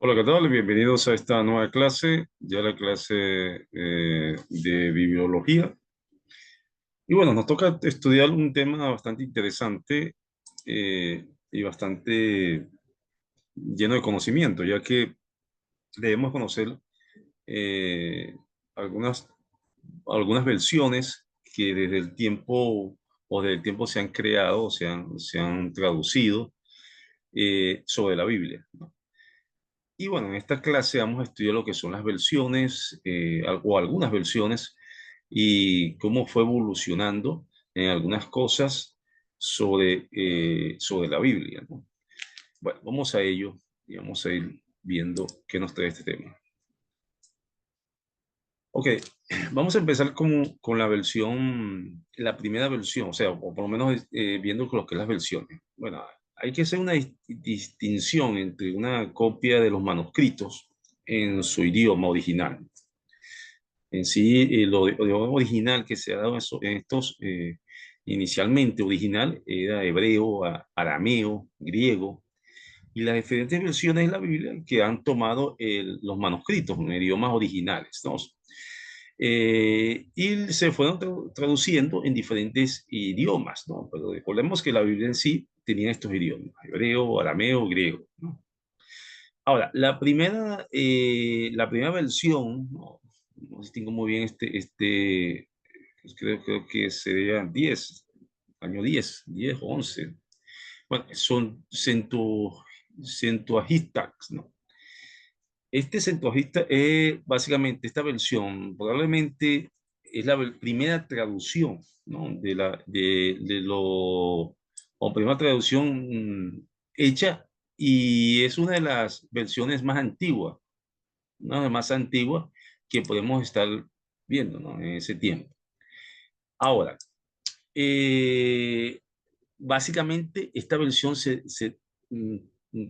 Hola, ¿qué tal? Bienvenidos a esta nueva clase, ya la clase de bibliología. Y bueno, nos toca estudiar un tema bastante interesante y bastante lleno de conocimiento, ya que debemos conocer eh, algunas, algunas versiones que desde el tiempo se han creado o se han traducido sobre la Biblia, ¿no? Y bueno, en esta clase vamos a estudiar lo que son las versiones o algunas versiones y cómo fue evolucionando en algunas cosas sobre la Biblia, ¿no? Bueno, vamos a ello y vamos a ir viendo qué nos trae este tema. Ok, vamos a empezar con la versión, la primera versión, o sea, o por lo menos viendo lo que es las versiones. Bueno, hay que hacer una distinción entre una copia de los manuscritos en su idioma original. En sí, lo original que se ha dado en estos, inicialmente original, era hebreo, arameo, griego, y las diferentes versiones de la Biblia que han tomado los manuscritos en idiomas originales, ¿no? Y se fueron traduciendo en diferentes idiomas, ¿no? Pero recordemos que la Biblia en sí tenía estos idiomas: hebreo, arameo, griego, ¿no? Ahora, la primera versión, no, no distingo muy bien creo que sería 10, año 10 o 11. Bueno, son Centuagistas, ¿no? Este Septuaginta es básicamente esta versión, probablemente es la primera traducción, ¿no? O primera traducción hecha, y es una de las versiones más antiguas, una de las más antiguas que podemos estar viendo, ¿no? En ese tiempo. Ahora, eh, básicamente esta versión se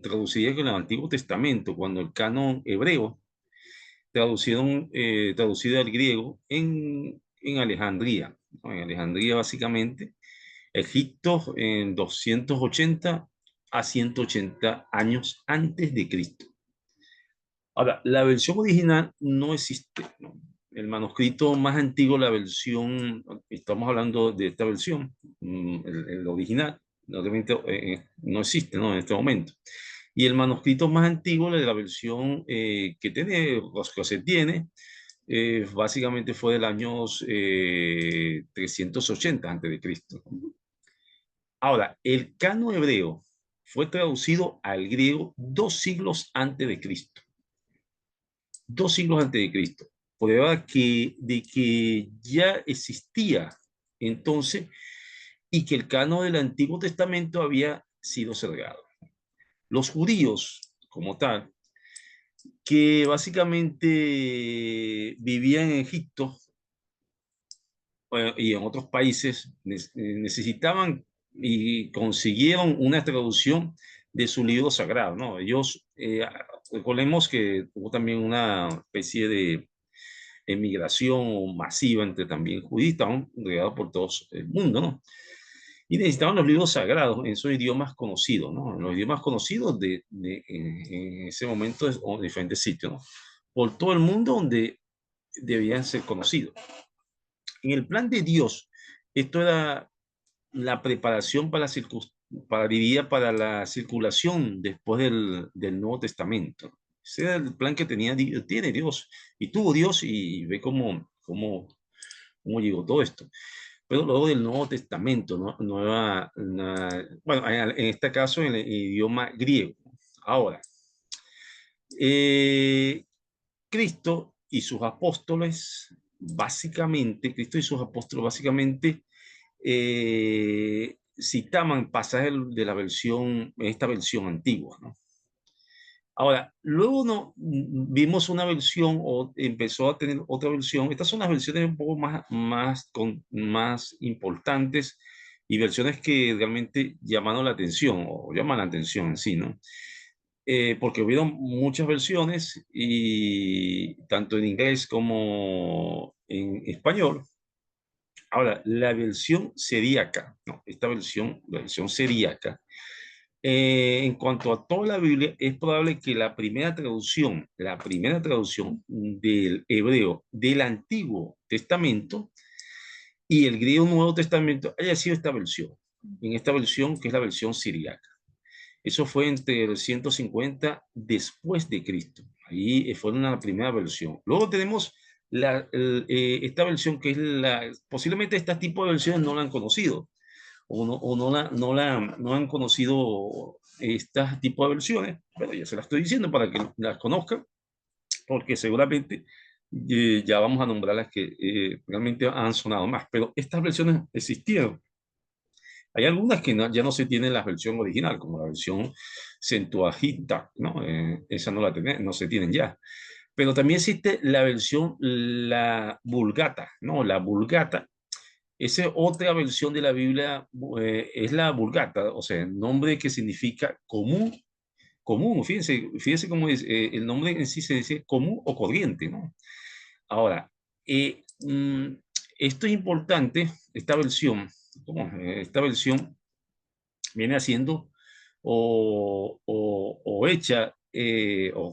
traduciría con el Antiguo Testamento, cuando el canon hebreo traducido al griego en Alejandría, ¿no? En Alejandría, básicamente, Egipto, en 280 a 180 años antes de Cristo. Ahora, la versión original no existe, ¿no? El manuscrito más antiguo, la versión, estamos hablando de esta versión, el original, obviamente no existe, ¿no? En este momento. Y el manuscrito más antiguo de la versión que tiene, los que se tiene, básicamente fue del año 380 antes de Cristo. Ahora, el cano hebreo fue traducido al griego 2 siglos antes de Cristo. 2 siglos antes de Cristo. Prueba de que ya existía entonces y que el cano del Antiguo Testamento había sido cerrado. Los judíos, como tal, que básicamente vivían en Egipto y en otros países, necesitaban y consiguieron una traducción de su libro sagrado, ¿no? Ellos, recordemos que hubo también una especie de emigración masiva entre también judíos, estaban regados por todo el mundo, ¿no? Y necesitaban los libros sagrados en esos idiomas conocidos, ¿no? En los idiomas conocidos en ese momento o en diferentes sitios, ¿no? Por todo el mundo donde debían ser conocidos. En el plan de Dios, esto era la preparación para la circulación después del Nuevo Testamento. Ese era el plan que tiene Dios y tuvo Dios, y ve cómo llegó todo esto. Pero luego del Nuevo Testamento, ¿no? Bueno, en este caso en el idioma griego. Ahora, eh, Cristo y sus apóstoles básicamente citaban pasajes de esta versión antigua, ¿no? Ahora, luego no, vimos una versión o empezó a tener otra versión. Estas son las versiones un poco más importantes y versiones que realmente llamaron la atención o llaman la atención en sí, ¿no? Porque hubieron muchas versiones, y tanto en inglés como en español. Ahora, la versión siríaca, no, la versión siríaca, En cuanto a toda la Biblia, es probable que la primera traducción del hebreo del Antiguo Testamento y el griego Nuevo Testamento haya sido esta versión, en esta versión que es la versión siriaca. Eso fue entre el 150 después de Cristo. Ahí fue una primera versión. Luego tenemos esta versión que es posiblemente este tipo de versiones no la han conocido o no han conocido este tipo de versiones. Bueno, ya se las estoy diciendo para que las conozcan, porque seguramente ya vamos a nombrar las que realmente han sonado más, pero estas versiones existieron. Hay algunas que ya no se tienen la versión original, como la versión Septuaginta, ¿no? Esa no se tienen ya. Pero también existe la versión, la Vulgata, ¿no? La Vulgata, esa es otra versión de la Biblia, es la Vulgata, o sea, el nombre que significa común, común, fíjense cómo es, el nombre en sí se dice común o corriente, ¿no? Ahora, esto es importante, esta versión, esta versión viene haciendo o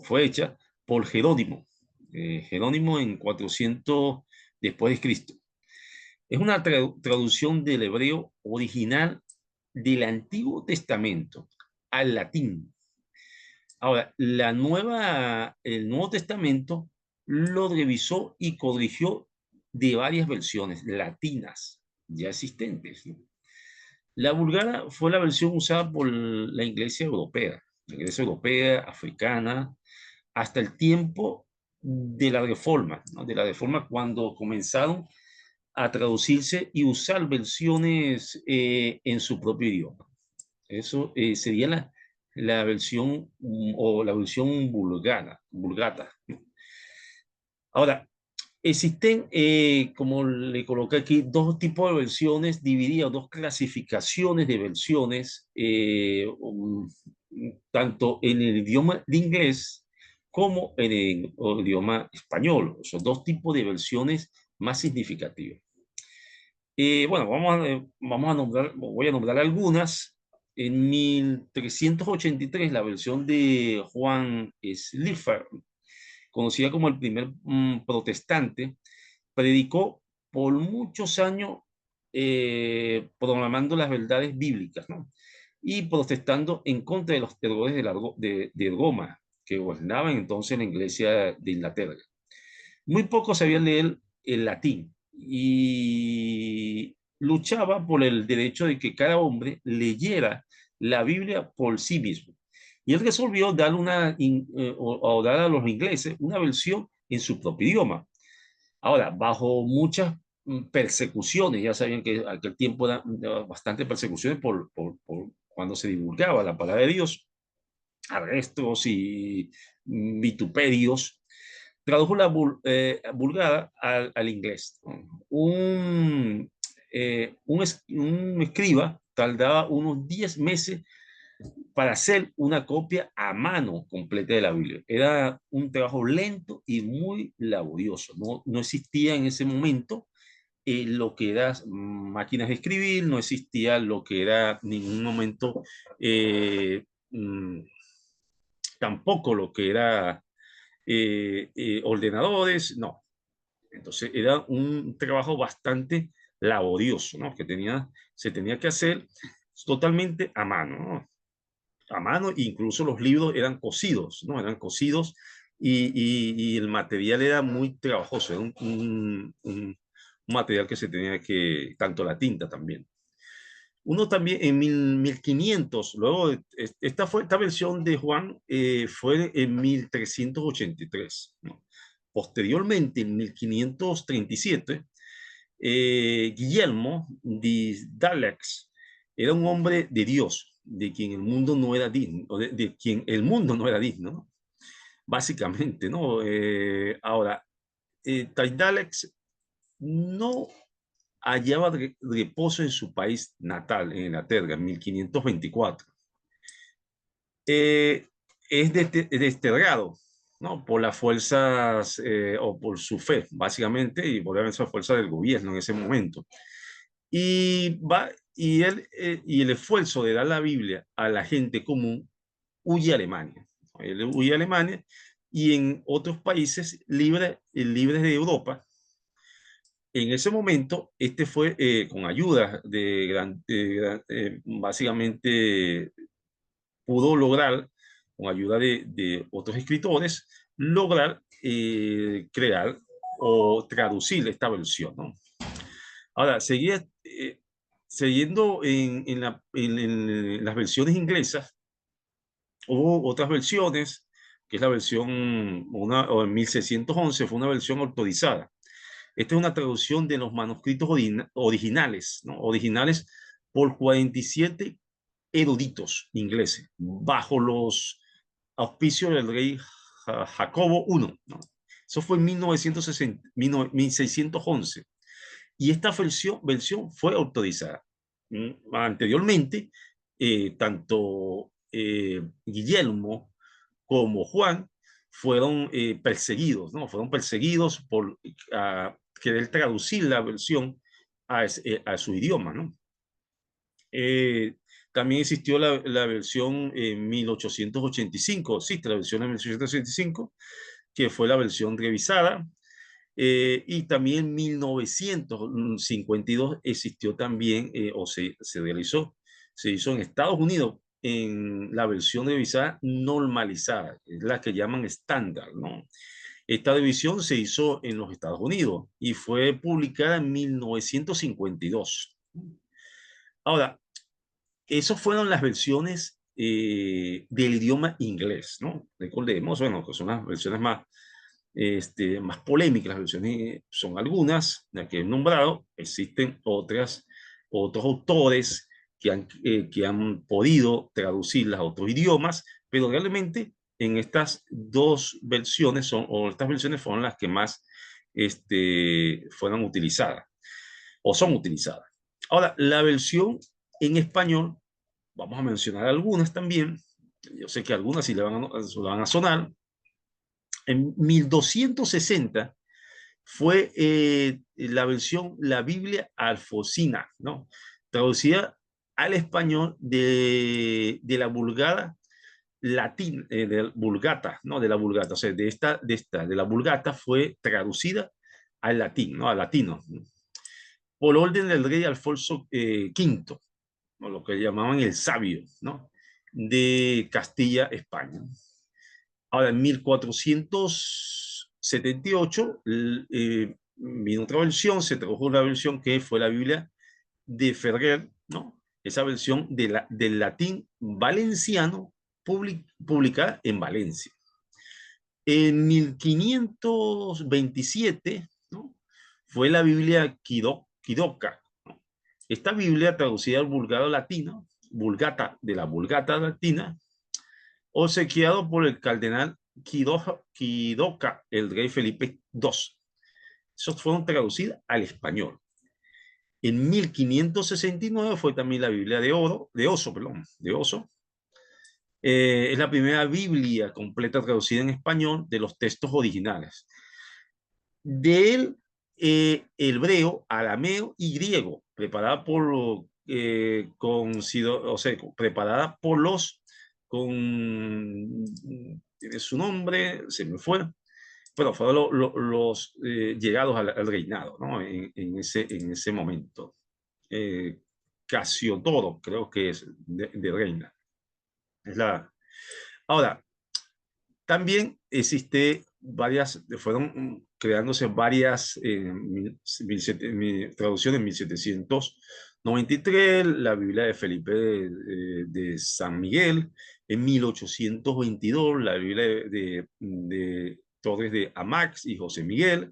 fue hecha por Jerónimo, Jerónimo en 400 después de Cristo. Es una traducción del hebreo original del Antiguo Testamento al latín. Ahora, el Nuevo Testamento lo revisó y corrigió de varias versiones latinas ya existentes, ¿no? La Vulgata fue la versión usada por la iglesia europea, africana, hasta el tiempo de la Reforma, ¿no? De la Reforma cuando comenzaron a traducirse y usar versiones en su propio idioma. Eso sería la versión o la versión vulgata. Ahora, existen, como le coloqué aquí, dos tipos de versiones divididas, dos clasificaciones de versiones, tanto en el idioma de inglés como en el idioma español. Son dos tipos de versiones más significativas. Bueno, voy a nombrar algunas. En 1383, la versión de Juan Slipher, conocida como el primer protestante, predicó por muchos años proclamando las verdades bíblicas, ¿no? Y protestando en contra de los errores de Roma, que gobernaban entonces la iglesia de Inglaterra. Muy pocos sabían leer el latín y luchaba por el derecho de que cada hombre leyera la Biblia por sí mismo. Y él resolvió o dar a los ingleses una versión en su propio idioma. Ahora, bajo muchas persecuciones, ya sabían que aquel tiempo era bastante persecuciones por cuando se divulgaba la palabra de Dios, arrestos y vituperios, tradujo la Vulgata al inglés. Un escriba tardaba unos 10 meses para hacer una copia a mano completa de la Biblia. Era un trabajo lento y muy laborioso. No existía en ese momento lo que era máquinas de escribir, no existía lo que era en ningún momento tampoco lo que era ordenadores, no. Entonces era un trabajo bastante laborioso, ¿no? Se tenía que hacer totalmente a mano, ¿no? A mano, incluso los libros eran cosidos, ¿no? Eran cosidos y el material era muy trabajoso, era un material que se tenía tanto la tinta también. Uno también en 1500, luego, esta versión de Juan fue en 1383, ¿no? Posteriormente, en 1537, Guillermo de Dalex era un hombre de Dios, de quien el mundo no era digno, de quien el mundo no era digno, ¿no? Básicamente, ¿no? Ahora, Dalex no hallaba reposo en su país natal, en Inglaterra, en 1524. Eh, es desterrado, ¿no? Por las fuerzas o por su fe, básicamente, y por esa fuerza del gobierno en ese momento. Y y el esfuerzo de dar la Biblia a la gente común huye a Alemania. Él huye a Alemania y en otros países libres de Europa. En ese momento, este fue con ayuda básicamente pudo lograr, con ayuda de otros escritores, lograr crear o traducir esta versión, ¿no? Ahora, siguiendo en las versiones inglesas, hubo otras versiones, que es la versión, o en 1611 fue una versión autorizada. Esta es una traducción de los manuscritos originales, ¿no? Originales por 47 eruditos ingleses, bajo los auspicios del rey Jacobo I, ¿no? Eso fue en 1611. Y esta versión fue autorizada. Anteriormente, tanto Guillermo como Juan fueron perseguidos, ¿no? Fueron perseguidos por querer traducir la versión a su idioma, ¿no? También existió la versión en 1885, existe la versión en 1885, que fue la versión revisada. Y también en 1952 existió también, o se hizo en Estados Unidos en la versión revisada normalizada, es la que llaman estándar, ¿no? Esta división se hizo en los Estados Unidos y fue publicada en 1952. Ahora, esas fueron las versiones del idioma inglés, ¿no? Recordemos, bueno, que son las versiones más polémicas. Las versiones son algunas, las que he nombrado. Existen otros autores que han podido traducirlas a otros idiomas, pero realmente en estas dos versiones estas versiones fueron las que más fueron utilizadas o son utilizadas. Ahora, la versión en español, vamos a mencionar algunas también. Yo sé que algunas sí le van a sonar. En 1260 fue la versión La Biblia Alfonsina, ¿no? Traducida al español de la Vulgata latín, de Vulgata, ¿no? De la Vulgata, o sea, de la Vulgata fue traducida al latín, ¿no? Al latino, ¿no? Por orden del rey Alfonso V, o lo que llamaban el sabio, ¿no? De Castilla, España. Ahora, en 1478 vino otra versión, se tradujo una versión que fue la Biblia de Ferrer, ¿no? Esa versión del latín valenciano publicada en Valencia. En 1527, ¿no? Fue la Biblia Quidoca, ¿no? Esta Biblia traducida al vulgata latino, vulgata de la Vulgata latina, obsequiado por el cardenal Quidoca, el rey Felipe II. Esos fueron traducidas al español. En 1569 fue también la Biblia de Oso. Es la primera Biblia completa traducida en español de los textos originales. Del hebreo, arameo y griego, preparada preparada por los tiene su nombre, se me fue, pero fueron los llegados al reinado, ¿no? En ese momento. Casiodoro, creo que es de reina. Ahora, también fueron creándose varias traducciones en 1793, la Biblia de Felipe de San Miguel, en 1822, la Biblia de Torres de Amax y José Miguel,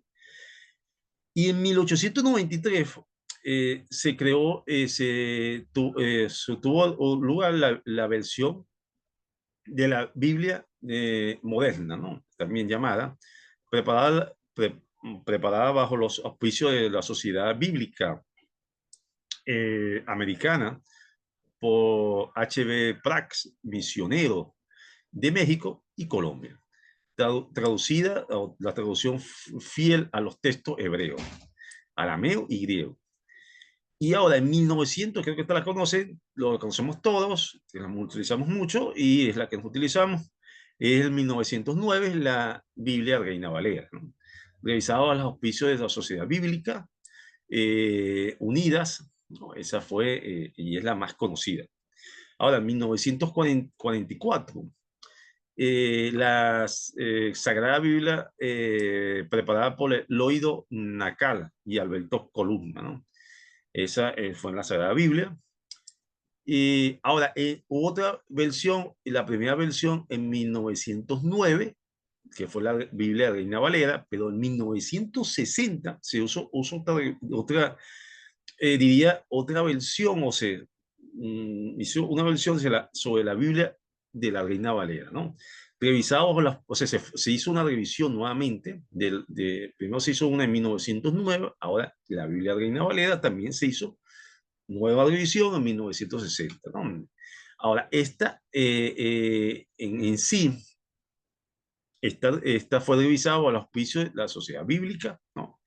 y en 1893 se creó, tuvo lugar la versión de la Biblia moderna, ¿no? También llamada, preparada bajo los auspicios de la Sociedad Bíblica Americana por H.B. Prax, misionero de México y Colombia. Traducida, la traducción fiel a los textos hebreos, arameo y griego. Y ahora en 1900, creo que esta la conocen, lo conocemos todos, que la utilizamos mucho y es la que nos utilizamos, es el 1909, es la Biblia Reina Valera, ¿no? Revisado a los auspicios de la Sociedad Bíblica Unidas, ¿no? Esa fue y es la más conocida. Ahora, en 1944, la Sagrada Biblia preparada por Loido Nacal y Alberto Columna, ¿no? Esa fue en la Sagrada Biblia. Y ahora, otra versión, la primera versión en 1909, que fue la Biblia de Reina Valera, pero en 1960 se usó otra diría, otra versión, o sea, hizo una versión sobre la Biblia de la Reina Valera, ¿no? Revisados, o sea, se hizo una revisión nuevamente, primero se hizo una en 1909, ahora la Biblia de Reina Valera también se hizo nueva revisión en 1960, ¿no? Ahora, esta en sí, esta fue revisada a los auspicios de la Sociedad Bíblica, ¿no?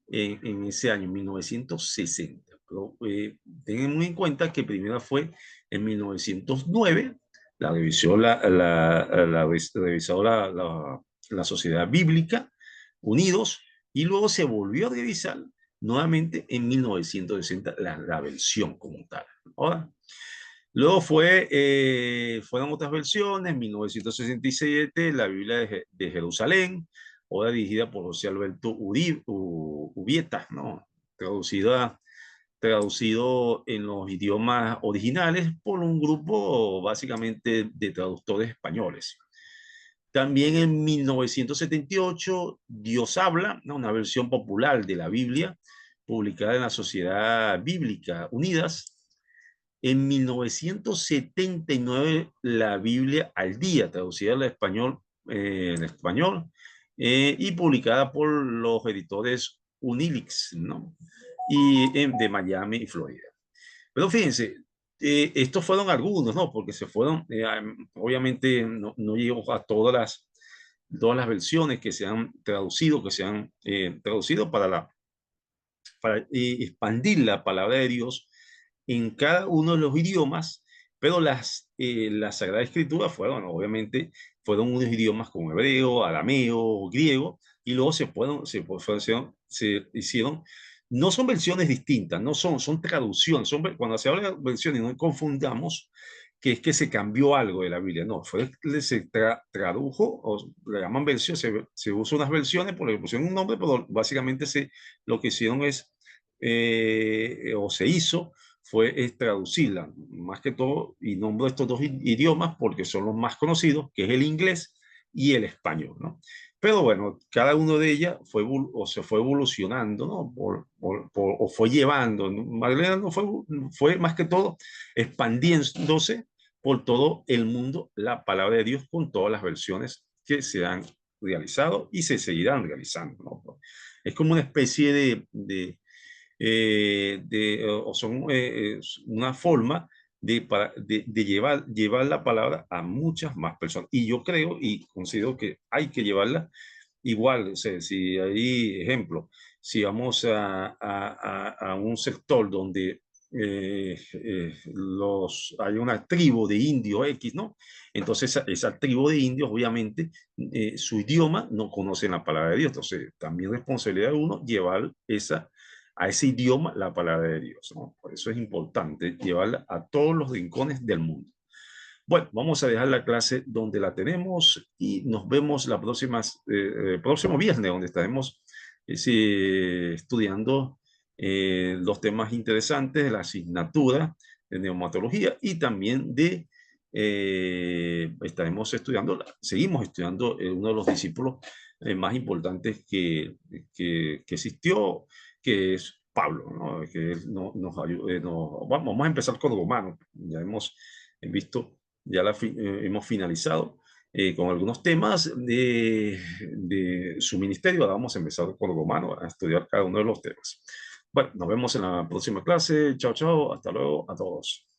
En ese año, 1960. Pero tengan muy en cuenta que primero fue en 1909, la revisó revisó la Sociedad Bíblica Unidos y luego se volvió a revisar nuevamente en 1960 la versión como tal. Ahora, luego fueron otras versiones, en 1967, la Biblia de Jerusalén, ahora dirigida por José Alberto Ubieta, ¿no? Traducido en los idiomas originales por un grupo básicamente de traductores españoles. También en 1978, Dios habla, ¿no? Una versión popular de la Biblia, publicada en la Sociedad Bíblica Unidas. En 1979, la Biblia al día, traducida en español y publicada por los editores Unilix, ¿no? Y de Miami y Florida. Pero fíjense, estos fueron algunos, ¿no? Porque se fueron, obviamente no llegó a todas las versiones que se han traducido, para expandir la palabra de Dios en cada uno de los idiomas, pero la Sagrada Escritura fueron, obviamente, fueron unos idiomas como hebreo, arameo, griego, y luego se hicieron, no son versiones distintas, son traducciones, cuando se habla de versiones, no confundamos que es que se cambió algo de la Biblia, no, se tradujo, o le llaman versión, se usa unas versiones, porque le pusieron un nombre, pero básicamente lo que hicieron o se hizo, fue traducirla, más que todo, y nombro estos dos idiomas porque son los más conocidos, que es el inglés y el español, ¿no? Pero bueno, cada uno de ellas se fue evolucionando, ¿no? O fue llevando, Magdalena no fue más que todo expandiéndose por todo el mundo la palabra de Dios con todas las versiones que se han realizado y se seguirán realizando, ¿no? Es como una especie o son una forma de llevar la palabra a muchas más personas. Y yo creo y considero que hay que llevarla igual. O sea, si hay ejemplo, si vamos a un sector donde hay una tribu de indios X, ¿no? Entonces esa tribu de indios, obviamente, su idioma no conocen la palabra de Dios. Entonces, también responsabilidad de uno llevar a ese idioma la palabra de Dios, ¿no? Por eso es importante llevarla a todos los rincones del mundo. Bueno, vamos a dejar la clase donde la tenemos y nos vemos próximo viernes, donde estaremos estudiando los temas interesantes de la asignatura de neumatología y también seguimos estudiando uno de los discípulos más importantes que existió, que es Pablo, ¿no? Que él nos ayudó, vamos a empezar con Romanos. Ya hemos visto, hemos finalizado con algunos temas de su ministerio. Ahora vamos a empezar con Romano a estudiar cada uno de los temas. Bueno, nos vemos en la próxima clase. Chao, chao. Hasta luego a todos.